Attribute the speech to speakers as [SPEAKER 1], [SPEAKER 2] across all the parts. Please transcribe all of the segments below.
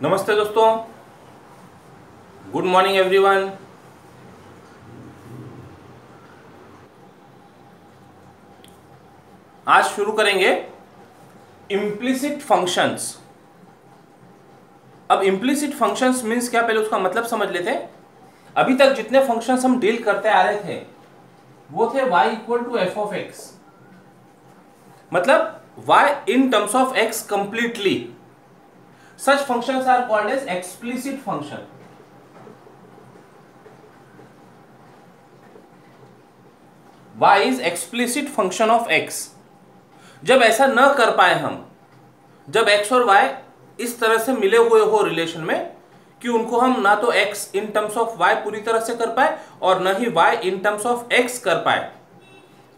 [SPEAKER 1] नमस्ते दोस्तों, good morning everyone. आज शुरू करेंगे इम्प्लिसिट फंक्शंस। अब इम्प्लिसिट फंक्शंस मींस क्या, पहले उसका मतलब समझ लेते हैं। अभी तक जितने फंक्शंस हम डील करते आ रहे थे वो थे y equal to F of x, मतलब y in terms of x completely. Such functions are called as explicit function. y is explicit function of x। जब ऐसा न कर पाए हम, जब x और y इस तरह से मिले हुए हो रिलेशन में कि उनको हम ना तो x in terms of y पूरी तरह से कर पाए और न ही y in terms of x कर पाए,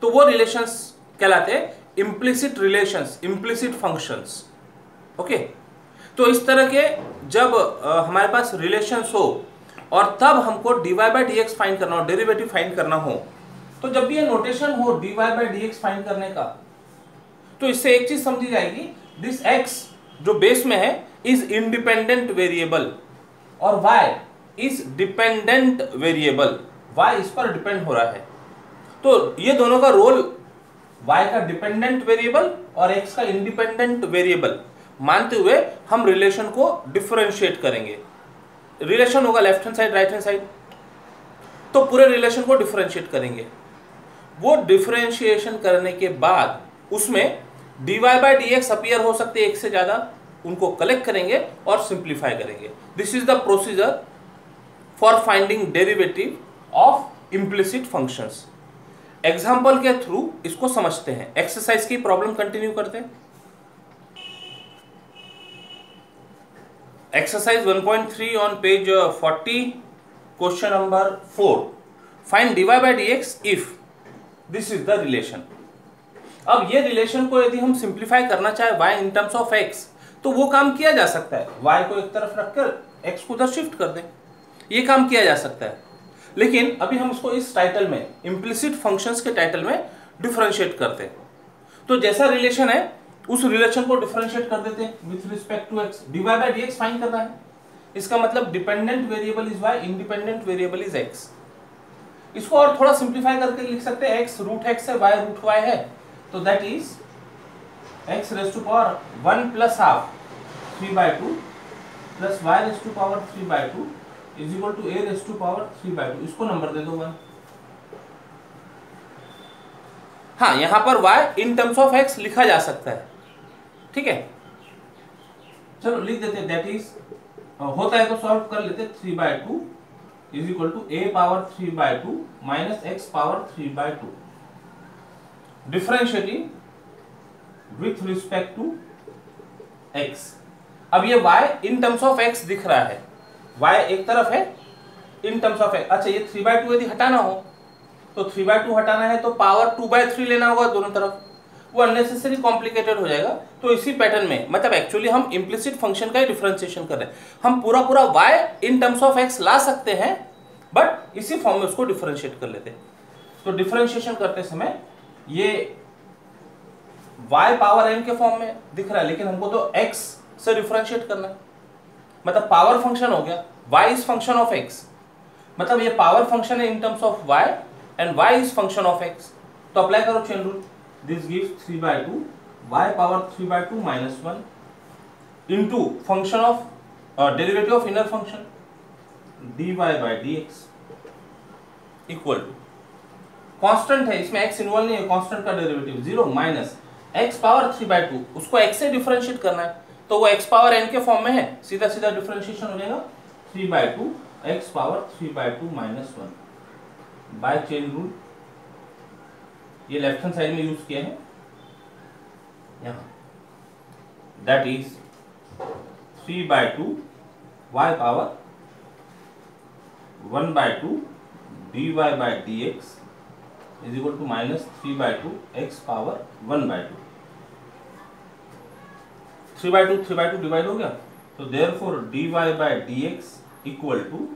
[SPEAKER 1] तो वो रिलेशंस कहलाते हैं implicit relations, implicit functions. Okay, तो इस तरह के जब हमारे पास रिलेशंस हो और तब हमको dy by D x find करना हो, डेरिवेटिव फाइंड करना हो, तो जब भी ये नोटेशन हो dy by D x find करने का, तो इससे एक चीज समझी जाएगी, दिस x जो बेस में है इज इंडिपेंडेंट वेरिएबल और y is dependent variable. y इस पर डिपेंड हो रहा है, तो ये दोनों का रोल y का डिपेंडेंट वेरिएबल और x का इंडिपेंडेंट वेरिएबल मानते हुए हम रिलेशन को डिफरेंशिएट करेंगे। रिलेशन होगा left hand side, right hand side, तो पूरे रिलेशन को डिफरेंशिएट करेंगे। वो डिफरेंशिएशन करने के बाद उसमें dy by D x appear हो सकते हैं एक से ज्यादा, उनको कलेक्ट करेंगे और सिंप्लीफाई करेंगे। This is the procedure for finding derivative of implicit functions. Example के थ्रू इसको समझते हैं। एक्सरसाइज की प्रॉब्लम कंटिन्यू करते हैं। Exercise 1.3 on page 40, question number 4, find dy by D x if this is the relation. अब ये रिलेशन को यदि हम सिंप्लीफाई करना चाहे y in terms of x, तो वो काम किया जा सकता है। y को एक तरफ रखकर x को उधर शिफ्ट कर दें, ये काम किया जा सकता है। लेकिन अभी हम उसको इस टाइटल में, इम्प्लिसिट फंक्शंस के टाइटल में डिफरेंशिएट करते हैं। तो जैसा रिलेशन है उस रिलेशन को डिफरेंशिएट कर देते हैं with respect to x। dy by D x find करना है, इसका मतलब dependent variable is y, independent variable is x। इसको और थोड़ा सिंप्लीफाई करके लिख सकते हैं, x रूट x है, y रूट y है, तो that is x raise to power 1 plus half 3/2 plus y raise to power 3/2 is equal to a raise to power 3/2। इसको नंबर दे दो 1। हाँ, यहां पर y in terms of x लिखा जा सकता है, ठीक है। चलो लिख देते हैं, दैट इज होता है तो सॉल्व कर लेते। 3/2 is equal to a power 3/2 minus x power 3/2 differentiating with respect to x। अब ये y in terms of x दिख रहा है, y एक तरफ है इन टर्म्स ऑफ x। अच्छा, ये 3/2 यदि हटाना हो तो 3/2 हटाना है तो पावर 2/3 लेना होगा दोनों तरफ, वो अननेसेसरी कॉम्प्लिकेटेड हो जाएगा। तो इसी पैटर्न में, मतलब एक्चुअली हम इम्प्लिसिट फंक्शन का ही डिफरेंशिएशन कर रहे हैं। हम पूरा पूरा y in terms of x ला सकते हैं, बट इसी फॉर्म में उसको डिफरेंशिएट कर लेते हैं। तो डिफरेंशिएशन करते समय ये y पावर n के फॉर्म में दिख रहा है, लेकिन हमको तो x से डिफरेंशिएट करना है, मतलब पावर फंक्शन हो गया। y is function of x, मतलब ये पावर फंक्शन है in terms of y and y is function of x। तो अप्लाई करो chain rule, this gives 3/2 y power 3/2 minus 1 into function of derivative of inner function dy by D x equal to, constant है इसमें x involve नहीं है, constant का derivative 0 minus x power 3/2, उसको x से differentiate करना है तो वो x पावर n के फॉर्म में है, सीधा सीधा डिफरेंशिएशन हो जाएगा 3/2 x power 3/2 minus 1 by chain rule. ये लेफ्ट हैंड साइड में यूज किया है यहां, that is 3/2 y power 1/2 dy by D x is equal to minus 3/2 x power 1/2। 3/2 divide हो गया, तो therefore dy by D x equal to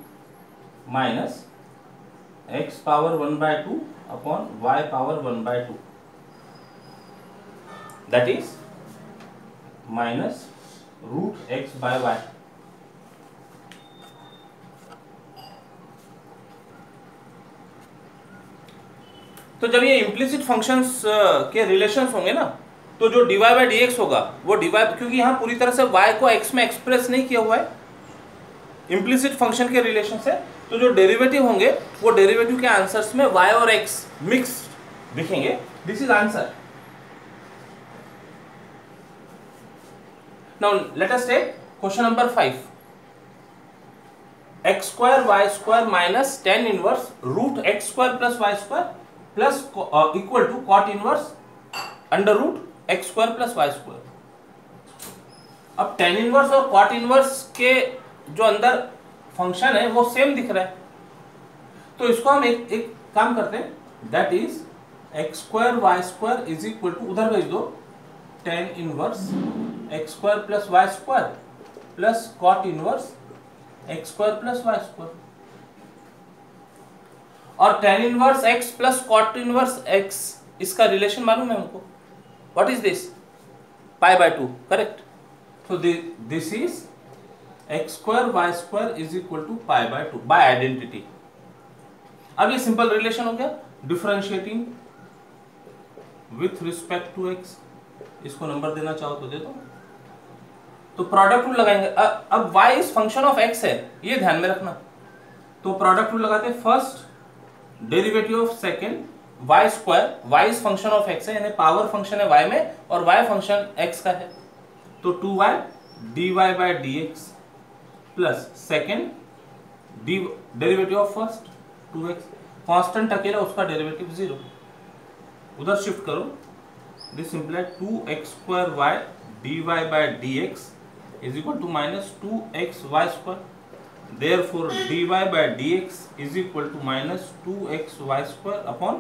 [SPEAKER 1] minus x power 1/2 upon y power 1/2, that is minus root x by y. तो जब ये implicit functions के relations होंगे ना, तो जो dy बाई डी एक्स होगा वो dy, क्योंकि यहाँ पूरी तरह से y को x में एक्सप्रेस नहीं किया हुआ है इम्प्लिसिट फंक्शन के रिलेशन से, तो जो डेरिवेटिव होंगे वो डेरिवेटिव के आंसर्स में y और x मिक्स दिखेंगे. This is answer. Now let us take question number 5. x square y square minus tan inverse root x square plus y square plus equal to cot inverse under root x square plus y square. अब tan inverse और cot inverse के जो अंदर function है वो same दिख रहा है, तो इसको हम एक काम करते हैं, that is x square y square is equal to, उधर भेज दो, tan inverse x square plus y square plus cot inverse x square plus y square. और tan inverse x plus cot inverse x, इसका relation मालूम है हमको. What is this? Pi by 2, correct. So this is x square y square is equal to pi by 2 by identity. अब ये simple relation हो गया. Differentiating with respect to x, इसको number देना चाहो तो दे दो. तो प्रोडक्ट रूल लगाएंगे. अब y is function of x है, ये ध्यान में रखना. तो प्रोडक्ट रूल लगाते हैं. First derivative of second y square, y is function of x है, यानी पावर फंक्शन है y में और y फंक्शन x का है, तो 2y dy by dx plus second derivative of first 2x, constant अकेला उसका डेरिवेटिव 0, उधर शिफ्ट करो. This implies 2x square y dy by dx is equal to minus 2xy square. Therefore dy by dx is equal to minus 2xy square upon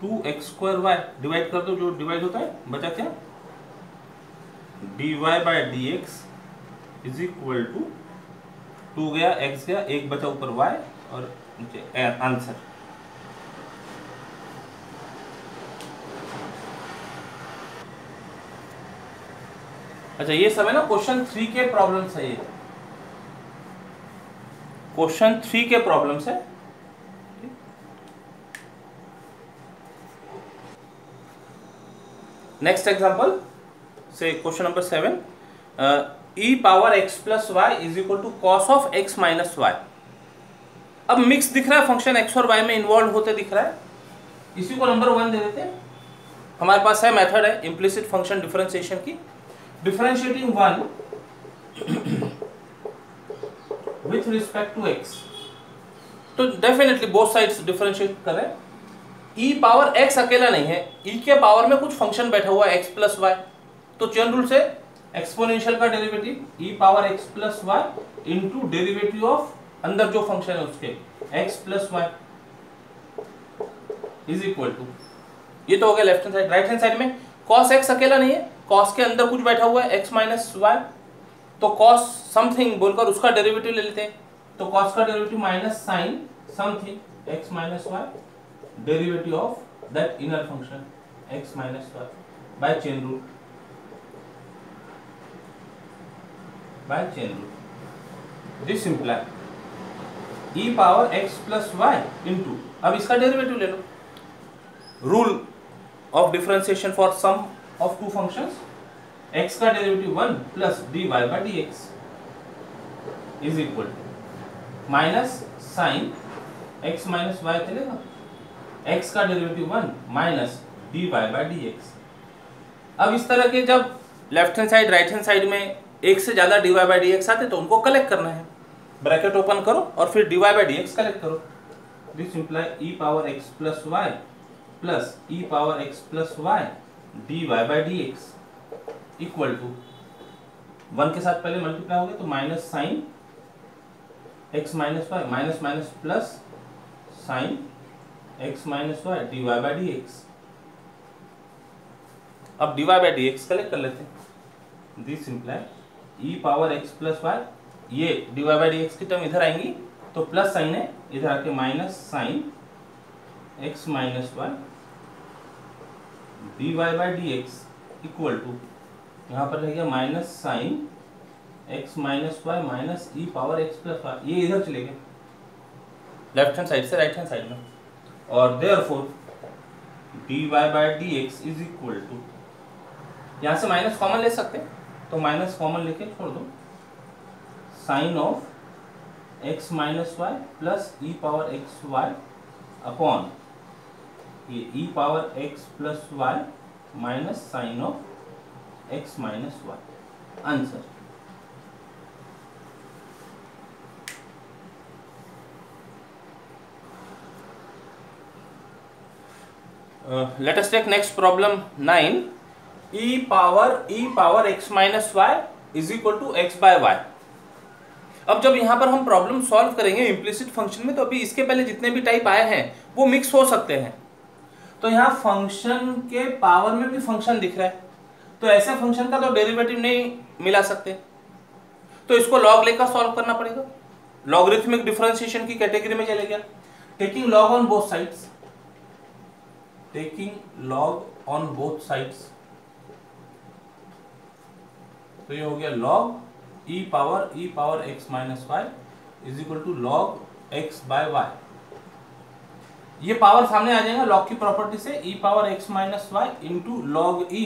[SPEAKER 1] 2x square y. Divide कर दो, जो divide होता है बचा क्या? dy by dx is equal to 2 गया x गया, एक बचा ऊपर y और नीचे आंसर. अच्छा, ये सब है ना क्वेश्चन 3 के प्रॉब्लम्स है. ये क्वेश्चन 3 के प्रॉब्लम्स है. नेक्स्ट एग्जांपल से question number 7. e power x plus y is equal to cos of x minus y. अब मिक्स दिख रहा है, फंक्शन x और y में इन्वॉल्व होते दिख रहा है. इसी को नंबर 1 दे देते हैं. हमारे पास है मेथड है इम्प्लिसिट फंक्शन डिफरेंशिएशन की. Differentiating 1 with respect to x, तो डेफिनेटली बोथ साइड्स डिफरेंशिएट करें. e पावर x अकेला नहीं है, e के पावर में कुछ फंक्शन बैठा हुआ है x प्लस वाई, तो चेन रूल से एक्सपोनेंशियल का derivative e power x plus Y into derivative of अंदर जो फंक्शन है उसके x plus y is equal to, ये तो हो गया left hand side. Right hand side में cos x अकेला नहीं है, cos के अंदर कुछ बैठा हुआ है x माइनस वाई, तो cos समथिंग बोलकर उसका डेरिवेटिव ले लेते हैं. तो cos का derivative minus sine something x minus Y, derivative of that inner function x minus Y by chain rule. This imply e power x plus Y into, अब इसका डेरिवेटिव ले लो. Rule of differentiation for sum of two functions, x का derivative 1 plus dy by dx is equal to minus sine x minus y चलेगा, x का derivative 1 minus dy by dx. अब इस तरह के जब left hand side right hand side में एक से ज्यादा dy बाय dx आते तो उनको कलेक्ट करना है. ब्रैकेट ओपन करो और फिर dy बाय dx कलेक्ट करो. This imply e power x plus y plus e power x plus y dy by dx equal to 1 के साथ पहले मल्टीप्लाई हो गया तो minus sine x minus y minus minus plus sine x minus y dy by dx. अब dy by dx collect कर लेते हैं. This imply e power x plus y, ये dy बाय dx की टर्म इधर आएंगी तो प्लस साइन है, इधर आके minus sine x minus y dy by dx equal to, यहाँ पर रहेगा minus sine x minus y minus e power x plus y, ये इधर चले गए लेफ्ट हैंड साइड से राइट हैंड साइड में. और therefore dy by D x is equal to, यहाँ से माइनस कॉमन ले सकते हैं तो माइनस कॉमन लेके छोड़ दो, sine of x minus Y plus E power X Y upon ये E power X plus Y minus sine of x minus Y. Answer let us take next problem 9, e power x minus y is equal to x by y। अब जब यहाँ पर हम problem solve करेंगे implicit function में, तो अभी इसके पहले जितने भी टाइप आए हैं वो मिक्स हो सकते हैं। तो यहाँ फंक्शन के पावर में भी फंक्शन दिख रहा है, तो ऐसे फंक्शन का तो डेरिवेटिव नहीं मिला सकते, तो इसको लॉग लेकर सॉल्व करना पड़ेगा। लॉगरिथमिक डिफरेंशिएशन की कैटेगरी में चले गया। Taking log on both sides, taking log on both sides, तो ये हो गया log e power x minus Y is equal to log x by y. ये पावर सामने आ जाएगा लॉग की प्रॉपर्टी से, e power x minus Y into log e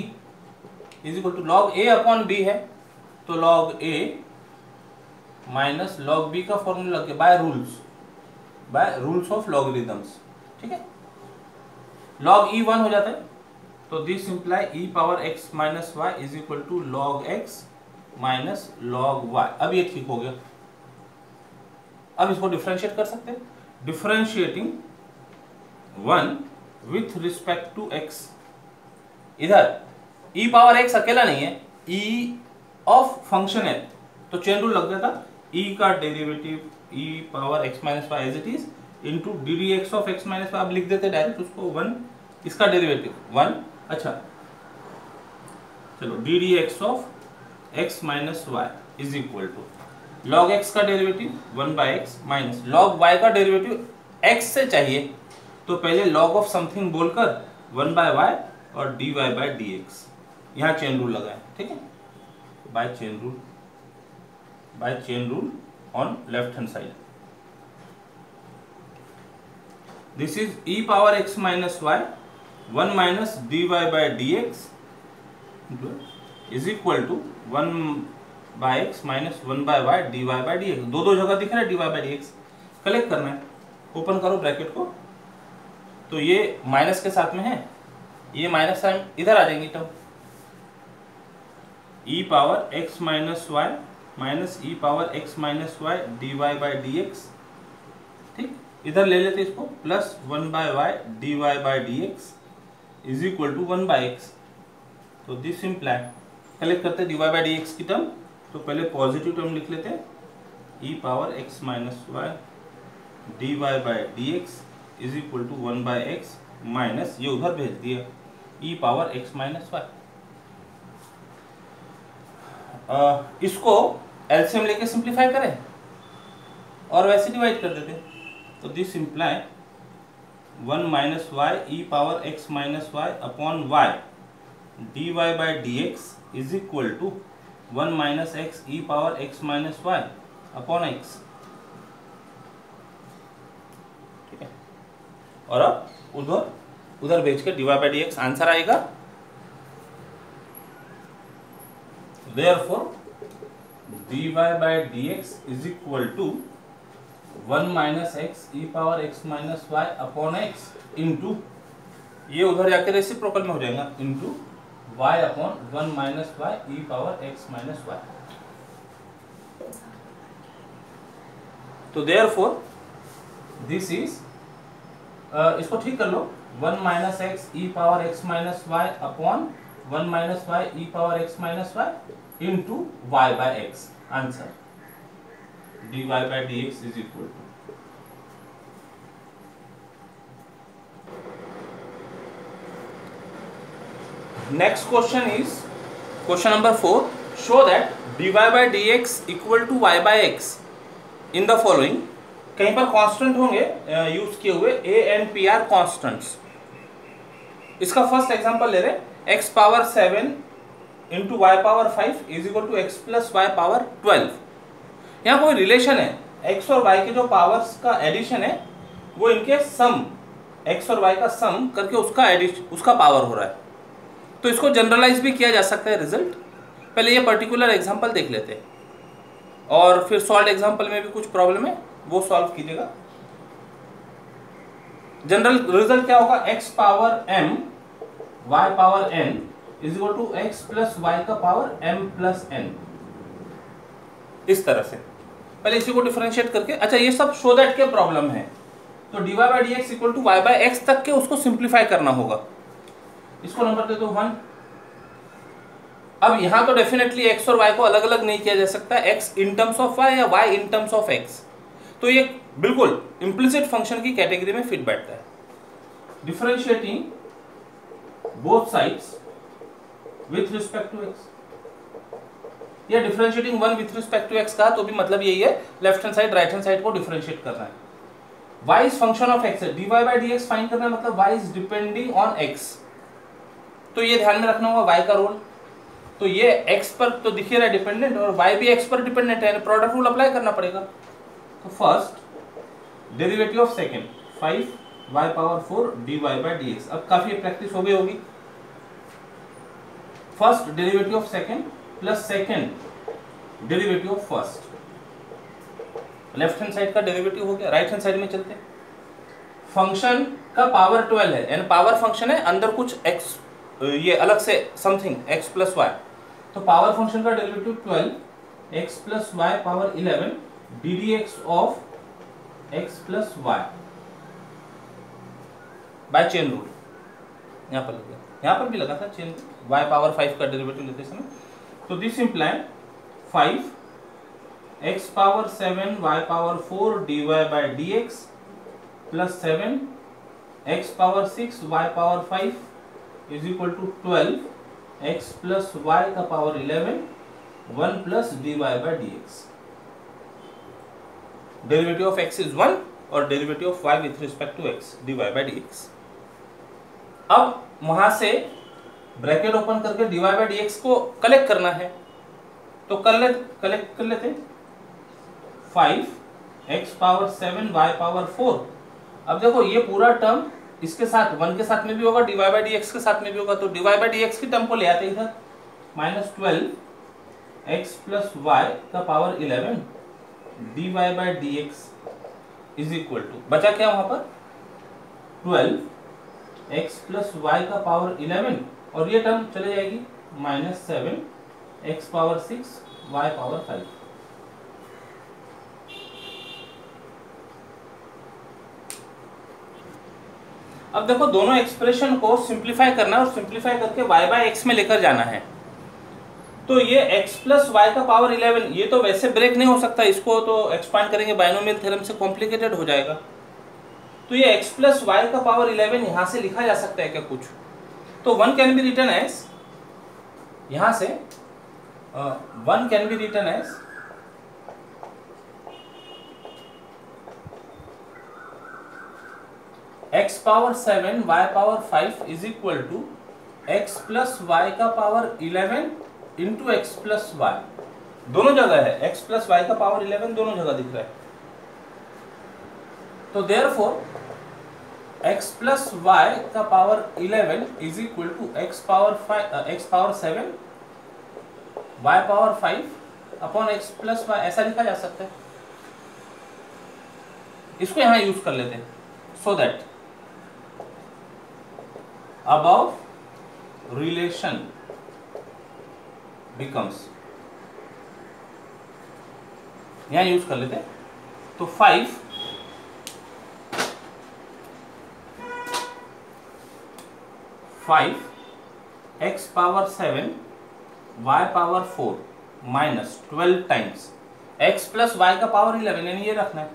[SPEAKER 1] is equal to log a upon b है, तो log a minus log b का formula लग गया बाय रूल्स ऑफ लॉगरिथम्स। ठीक है, लॉग e 1 हो जाता है, तो this imply e power x minus Y is equal to log x minus log y। अब ये ठीक हो गया। अब इसको डिफरेंशिएट कर सकते हैं, differentiating 1 with respect to x। इधर e पावर x अकेला नहीं है, e ऑफ फंक्शन है, तो चेन रूल लग जाता, e का derivative e power x minus y as it is into d D x of x minus y. आप लिख देते डायरेक्ट उसको 1, इसका डेरिवेटिव 1, अच्छा चलो D D x of x minus Y is equal to log X का derivative 1 by x minus log Y का derivative X से चाहिए, तो पहले लॉग ऑफ समथिंग बोलकर 1 बाय वाई और D Y by D X, यहाँ चेन रूल लगाए। ठीक है, by chain rule on left hand side, this is e power x minus y 1 minus dy by dx is equal to 1 by x minus 1 by y dy by dx। दो जगह दिख रहा है dy by dx, collect करना है। Open करो bracket को, तो ये माइनस के साथ में है, ये माइनस साइन इधर आ जाएंगी term, e power x minus y minus e power x minus y dy by dx। ठीक, इधर ले लेते इसको, plus 1 by Y D Y by D x is equal to 1 by X. तो दिस इम्प्लाई, कलेक्ट करते हैं D Y by D x की term, तो पहले पॉजिटिव टर्म लिख लेते हैं, E power x minus Y D Y by D x is equal to 1 by x minus ये उधर भेज दिया e power x minus y. इसको एलसीएम लेके सिंप्लीफाई करें और वैसे डिवाइड कर देते हैं, तो this imply 1 minus Y E power x minus Y upon y D Y by D x is equal to 1 minus x E power x minus Y upon x. ठीक है, और अब उधर भेज के d Y by D x answer आएगा। Therefore D Y by D x is equal to 1 minus x E power x minus Y upon X into ये उधर जाकर रेसिप्रोकल में हो जाएगा into Y upon 1 minus Y ई power x minus Y. तो therefore this is, इसको ठीक कर लो, 1 minus x E power x minus Y upon 1 minus Y E power x minus Y into Y by X. Answer dy by dx is equal to, next question is question number 4, show that dy by dx equal to y by x in the following। कहीं पर constant होंगे use किए हुए a and p are constants. इसका first example ले रहे x power 7 into y power 5 is equal to x plus y power 12। यहाँ कोई रिलेशन है, x और y के जो पावर्स का एडिशन है वो इनके सम एक्स और वाई का सम करके उसका एडिशन, उसका पावर हो रहा है। तो इसको जनरलाइज भी किया जा सकता है रिजल्ट। पहले ये पर्टिकुलर एग्जांपल देख लेते हैं और फिर सॉल्व एग्जांपल में भी कुछ प्रॉब्लम है वो सॉल्व कीजिएगा। जनरल रिजल्ट क्या होगा, x power m y power n is equal to x plus Y का पावर m प्लस n। इस तरह से पहले इसी को डिफरेंशिएट करके, अच्छा ये सब शो दैट के प्रॉब्लम है, तो dy by D x equal to y by x तक के उसको सिंप्लीफाई करना होगा। इसको नंबर दे दो 1। अब यहां तो डेफिनेटली x और y को अलग अलग नहीं किया जा सकता, x in terms of y या y in terms of x, तो ये बिल्कुल इम्प्लिसिट फंक्शन की कैटेगरी में फिट बैठता है। Differentiating both sides with respect to x, या differentiating one with respect to x का तो भी मतलब यही है, left hand side right hand side को डिफरेंशिएट करना है। y is function of x है, dy by D x find करना है, मतलब y is depending on x, तो ये ध्यान में रखना होगा y का रोल। तो ये x पर तो दिख ही रहा है डिपेंडेंट, और y भी x पर डिपेंडेंट है, प्रोडक्ट रूल अप्लाई करना पड़ेगा। तो first derivative of second 5y power 4 dy by D x, अब काफी प्रैक्टिस हो गई होगी। First derivative of second plus second derivative of first, left hand side का डेरिवेटिव हो गया, राइट हैंड साइड में चलते हैं। फंक्शन का पावर 12 है, यानी पावर फंक्शन है, अंदर कुछ x ये अलग से समथिंग x प्लस वाई, तो पावर फंक्शन का derivative 12 x plus y power 11 d D x of x plus y by chain rule. यहाँ पर लग गया, यहाँ पर भी लगा था चेन, y पावर 5 का डेरिवेटिव लेते समय। तो this imply 5 x power 7 y power 4 dy by D x plus 7 x power 6 y power 5 is equal to 12 x plus y का power 11 1 plus dy by D x. Derivative of x is 1 और derivative of y with respect to x dy by D x. अब वहां से bracket open करके dy by D x को collect करना है, तो कलेक्ट कर लेते 5 x पावर 7 y पावर 4। अब देखो ये पूरा टर्म इसके साथ 1 के साथ में भी होगा, dy बाई डी एक्स के साथ में भी होगा, तो dy बाई डी एक्स की टर्म को ले आते इधर, माइनस 12 x प्लस वाई का power 11 dy by D x is equal to, बचा क्या वहां पर 12 x प्लस वाई का पावर 11, और ये टर्म चले जाएगी minus 7 x power 6 y power 5। अब देखो दोनों एक्सप्रेशन को सिंप्लीफाई करना है और सिंप्लीफाई करके y बाय एक्स में लेकर जाना है। तो ये x प्लस वाई का पावर 11 ये तो वैसे ब्रेक नहीं हो सकता, इसको तो एक्सपांड करेंगे बाइनोमियल थ्योरम से, कॉम्प्लिकेटेड हो जाएगा। तो ये x प्लस वाई का पावर 11 यहां से लिखा जा सकता है क्या कुछ, तो 1 कैन बी रिटन एज, यहां से 1 can be written as x power 7 y power 5 is equal to x plus Y का power 11 into x plus Y, दोनों जगह है x प्लस वाई का पावर 11 दोनों जगह दिख रहा है। तो देयरफॉर x प्लस वाई का power 11 is equal to x power 7 y power 5 upon x plus Y, ऐसा लिखा जा सकता है। इसको यहां यूज कर लेते हैं, so that above relation becomes, यहां यूज कर लेते हैं। तो 5 x power 7 y power 4 minus 12 times x plus y का पावर 11, यानी ये रखना है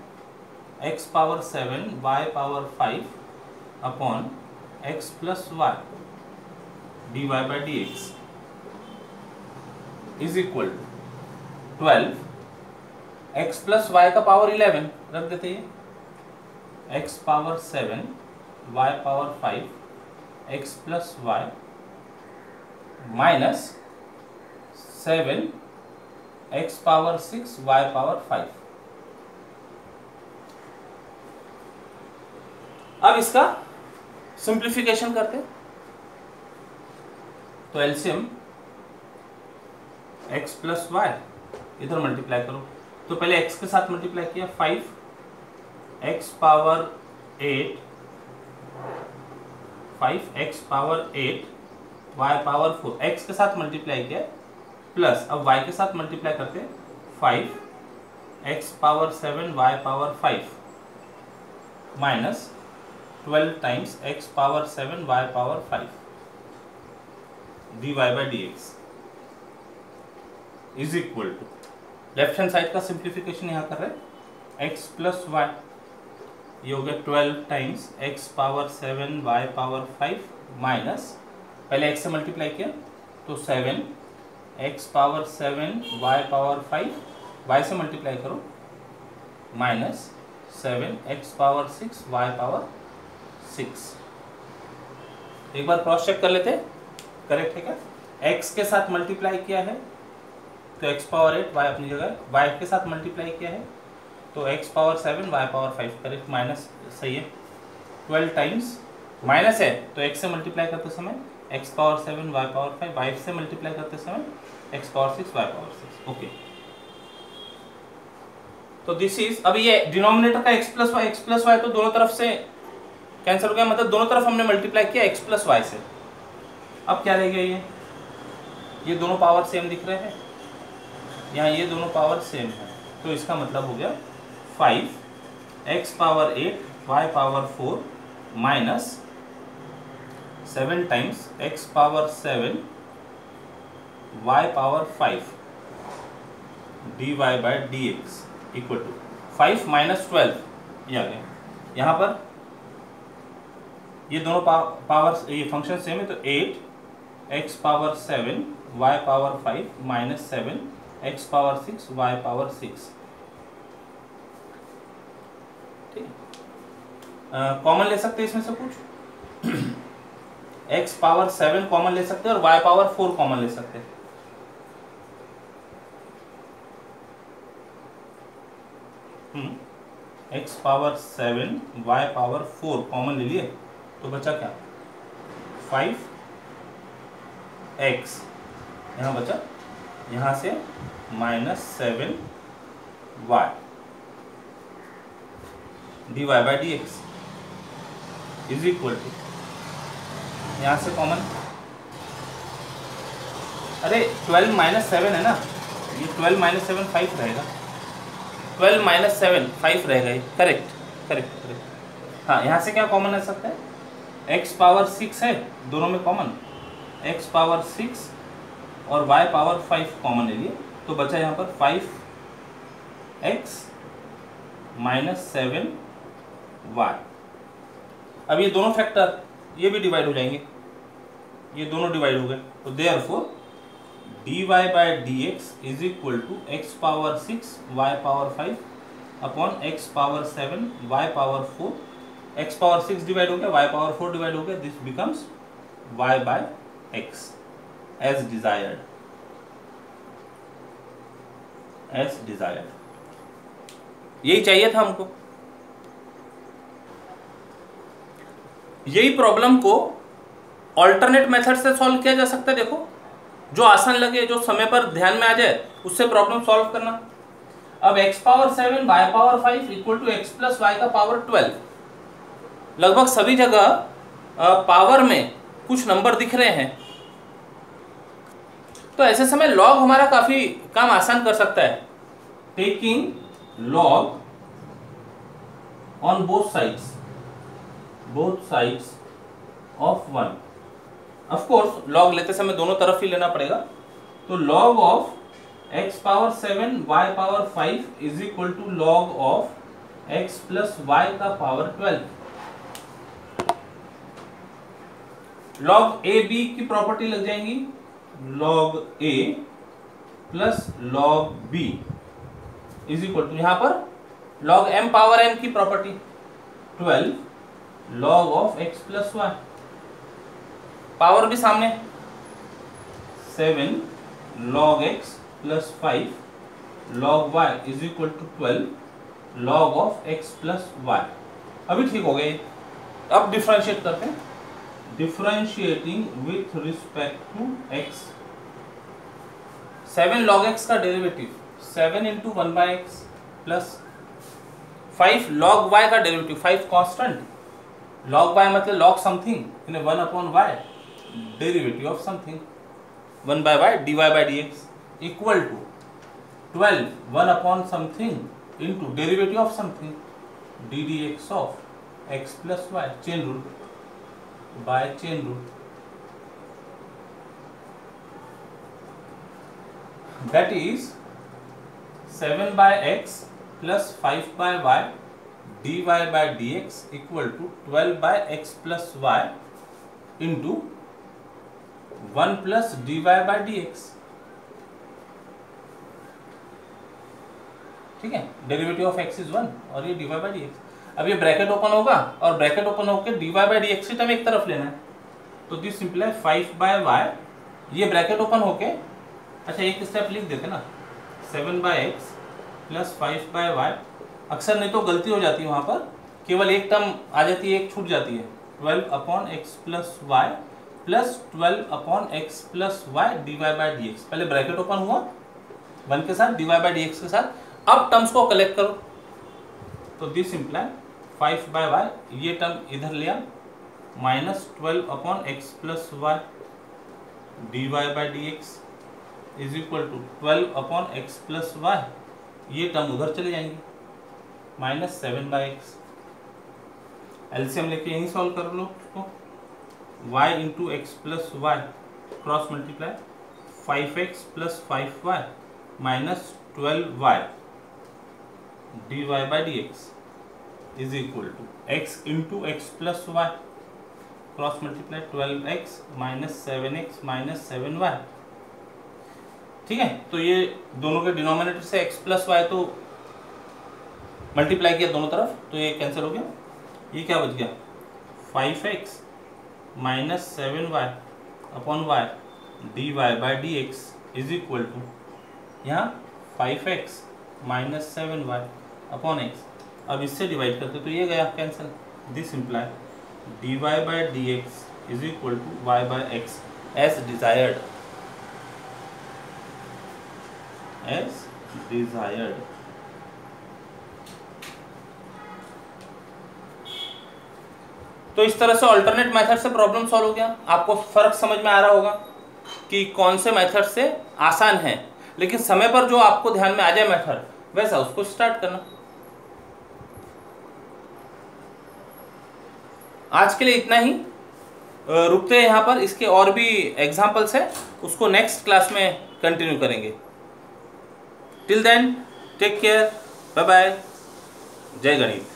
[SPEAKER 1] x power 7 y power 5 upon x plus y D Y by D x is equal to 12 x plus Y का पावर 11 रख देते हैं, x power 7 y power 5 x plus Y minus 7 x power 6 y power 5। अब इसका simplification करते तो LCM x plus y, इधर multiply करो। तो पहले x के साथ मल्टीप्लाई किया 5x power 8 y power 4, x के साथ मल्टीप्लाई किया प्लस अब y के साथ मल्टीप्लाई करते 5x power 7 y power 5 minus 12 times x power 7 y power 5 dy by D x is equal to, left hand side का सिंप्लीफिकेशन यहाँ कर रहे हैं x प्लस वाई, ये हो गया 12 times x power 7 y power 5 minus पहले x से मल्टीप्लाई किया तो 7x power 7 y power 5, y से मल्टीप्लाई करो minus 7x power 6 y power 6। एक बार क्रॉस चेक कर लेते, करेक्ट है क्या? x के साथ मल्टीप्लाई किया है तो x पावर 8, y अपनी जगह, y के साथ मल्टीप्लाई किया है तो x power 7 y power 5, correct, minus सही है। 12 टाइम्स माइनस है तो x से मल्टीप्लाई करते समय x power 7 y power 5, y से मल्टीप्लाई करते समय x power 6 y power 6, okay. तो दिस इज, अब ये डिनोमिनेटर का x प्लस वाई तो दोनों तरफ से कैंसिल हो गया, मतलब दोनों तरफ हमने मल्टीप्लाई किया x प्लस वाई से। अब क्या रह गया, ये दोनों पावर सेम दिख रहे हैं, यहाँ ये दोनों पावर सेम है तो इसका मतलब हो गया 5x power 8 y power 4 minus 7 times x power 7 y power 5 dy by D x equal to 5 minus 12, ये आ गया। यहाँ पर ये दोनों पावर, ये फंक्शन सेम है तो 8x power 7 y power 5 minus 7x power 6 y power 6, ठीक है। कॉमन ले सकते हैं इसमें से कुछ, x पावर 7 कॉमन ले सकते हैं और y पावर 4 कॉमन ले सकते हैं। x power 7 y power 4 common ले लिए तो बचा क्या, 5x, यहाँ बचा, यहाँ से minus 7y dy by D x is equal to, यहाँ से कॉमन, अरे 12 माइनस 7 है ना, ये 12 माइनस 7 5 रहेगा, 12 माइनस 7 5 रहेगा ये, करेक्ट। हाँ, यहाँ से क्या कॉमन आ सकता है, x पावर 6 है दोनों में कॉमन, x पावर 6 और y पावर 5 कॉमन ले लिए तो बचा यहाँ पर 5x माइनस 7y। अब ये दोनों फैक्टर ये भी डिवाइड हो जाएंगे, ये दोनों डिवाइड हो गए तो therefore dy by D x is equal to x power 6 y power 5 upon x power 7 y power 4, x power 6 divide हो गया, y पावर 4 डिवाइड हो गया, this becomes y by x as desired, यही चाहिए था हमको। यही प्रॉब्लम को ऑल्टरनेट मेथड से सॉल्व किया जा सकता है। देखो, जो आसान लगे, जो समय पर ध्यान में आ जाए, उससे प्रॉब्लम सॉल्व करना। अब x power 7 y power 5 equal to x plus Y का पावर 12, लगभग सभी जगह पावर में कुछ नंबर दिख रहे हैं तो ऐसे समय लॉग हमारा काफी काम आसान कर सकता है। Taking log on both sides of 1, of course log लेते समय दोनों तरफ ही लेना पड़ेगा, तो log of x power 7 y power 5 is equal to log of x plus y का पावर 12। लॉग ए बी की प्रॉपर्टी लग जाएंगी, log A plus log B is equal to, यहां पर लॉग m पावर n की property 12 log of x plus y, power भी सामने 7 log x plus 5 log y is equal to 12 log of x plus y. अभी ठीक हो गए। अब डिफरेंशिएट करते हैं, differentiating with respect to x। 7 log x का derivative 7 into 1/x plus 5 log y का डेरिवेटिव 5 कांस्टेंट, log y मतलब log समथिंग यानी 1/y derivative of something 1/y dy by dx equal to 12 1 something into derivative of something D dx of x plus y chain rule by chain rule. That is 7/x plus 5/y dy by dx equal to 12/x plus y into 1 plus dy by dx। ठीक है, derivative of x is 1 और ये dy by dx। अब ये bracket open होगा और bracket open होकर dy by dx की टर्म एक तरफ लेना है, तो दिस सिंपलाई 5/y, ये ब्रैकेट ओपन होके, अच्छा एक स्टेप लिख देते ना 7/x प्लस 5/y, अक्सर नहीं तो गलती हो जाती है वहाँ पर, केवल एक टर्म आ जाती है, एक छूट जाती है 12/x plus y plus 12/x plus y dy by dx। पहले ब्रैकेट ओपन हुआ 1 के साथ dy by dx के साथ, अब टर्म्स को कलेक्ट करो तो दिस इम्प्लाई 5/y, ये टर्म इधर लिया minus 12/x plus y dy by dx is equal to 12/x plus y, ये टर्म उधर चले जाएंगे माइनस 7/x। एलसीएम लेके यहीं सॉल्व कर लो उसको, y into x plus y cross multiply 5x plus 5y minus 12y dy by dx is equal to x into x plus y cross multiply 12x minus 7x minus 7y। ठीक है, तो ये दोनों के denominator से x plus y तो multiply किया दोनों तरफ, तो ये कैंसिल हो गया, ये क्या बच गया 5x minus 7y upon y dy by dx is equal to यहाँ 5x minus 7y upon x। अब इससे डिवाइड करते तो ये गया cancel, this imply dy by dx is equal to y by x as desired, as desired. तो इस तरह से अल्टरनेट मेथड से प्रॉब्लम सॉल्व हो गया। आपको फर्क समझ में आ रहा होगा कि कौन से मेथड से आसान है, लेकिन समय पर जो आपको ध्यान में आ जाए मेथड वैसा उसको स्टार्ट करना। आज के लिए इतना ही, रुकते हैं यहाँ पर, इसके और भी एग्जाम्पल्स है, उसको नेक्स्ट क्लास में कंटिन्यू करेंगे। Till then take care, bye bye, जय गणित।